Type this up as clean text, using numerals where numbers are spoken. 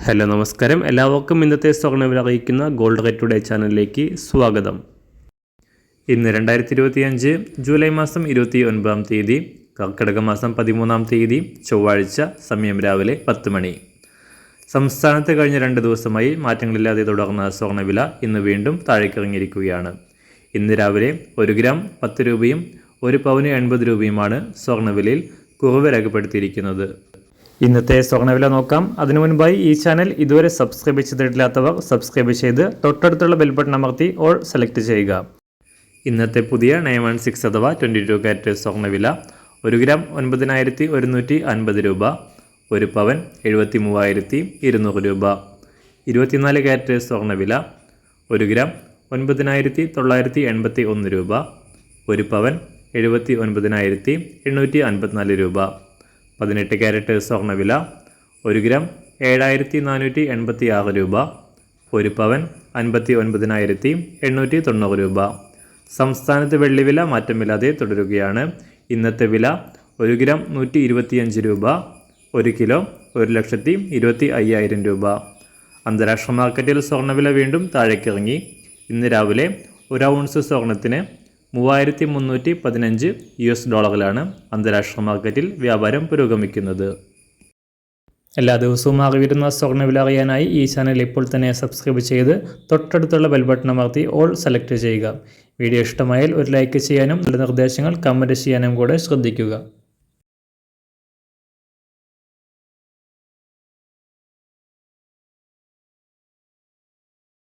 Hello നമസ്കാരം, എല്ലാവർക്കും ഇന്നത്തെ സ്വർണ്ണവില അറിയിക്കുന്ന ഗോൾഡ് റേറ്റ് ടുഡേ ചാനലിലേക്ക് സ്വാഗതം. ഇന്ന് 2025 ജൂലൈ മാസം 29 തീയതി, കർക്കിടക മാസം 13 തീയതി, ചൊവ്വാഴ്ച. സമയം രാവിലെ 10 മണി. സംസ്ഥാനത്ത് കഴിഞ്ഞ 2 ദിവസമായി മാറ്റങ്ങളില്ലാതെ തുടർന്ന സ്വർണ്ണവില ഇന്ന് വീണ്ടും താഴേക്കിറങ്ങിയിരിക്കുകയാണ്. ഇന്ന് രാവിലെ 1 ഗ്രാം 10 രൂപയും 1 പവന് 80 രൂപയുമാണ് സ്വർണ്ണവിലയിൽ കുറവ് രേഖപ്പെടുത്തിയിരിക്കുന്നത്. ഇന്നത്തെ സ്വർണ്ണവില നോക്കാം. അതിനു മുൻപായി ഈ ചാനൽ ഇതുവരെ സബ്സ്ക്രൈബ് ചെയ്തിട്ടില്ലാത്തവർ സബ്സ്ക്രൈബ് ചെയ്ത് തൊട്ടടുത്തുള്ള ബെൽ ബട്ടൺ അമർത്തി ഓൾ സെലക്ട് ചെയ്യുക. ഇന്നത്തെ പുതിയ 916 അഥവാ 22 കാരറ്റ് സ്വർണ്ണവില 1 ഗ്രാം 9150 രൂപ, 1 പവൻ 73,200 രൂപ. 24 കാരറ്റ് സ്വർണ്ണവില 1 ഗ്രാം 9981 രൂപ, 1 പവൻ 79,854 രൂപ. 18 കാരറ്റ് സ്വർണ്ണവില 1 ഗ്രാം 7,486 രൂപ, 1 പവൻ 59,890 രൂപ. സംസ്ഥാനത്ത് വെള്ളിവില മാറ്റമില്ലാതെ തുടരുകയാണ്. ഇന്നത്തെ വില 1 ഗ്രാം 125 രൂപ, 1 കിലോ 1,25,000 രൂപ. അന്താരാഷ്ട്ര മാർക്കറ്റിൽ സ്വർണ്ണവില വീണ്ടും താഴേക്കിറങ്ങി. ഇന്ന് രാവിലെ 1 ഔൺസ് സ്വർണത്തിന് $3,315 അന്താരാഷ്ട്ര മാർക്കറ്റിൽ വ്യാപാരം പുരോഗമിക്കുന്നത്. എല്ലാ ദിവസവും അറിവിരുന്ന സ്വർണ്ണവില അറിയാനായി ഈ ചാനൽ ഇപ്പോൾ തന്നെ സബ്സ്ക്രൈബ് ചെയ്ത് തൊട്ടടുത്തുള്ള ബെൽ ബട്ടൺ അമർത്തി ഓൾ സെലക്ട് ചെയ്യുക. വീഡിയോ ഇഷ്ടമായാൽ ഒരു ലൈക്ക് ചെയ്യാനും നല്ല നിർദ്ദേശങ്ങൾ കമൻറ്റ് ചെയ്യാനും കൂടെ ശ്രദ്ധിക്കുക.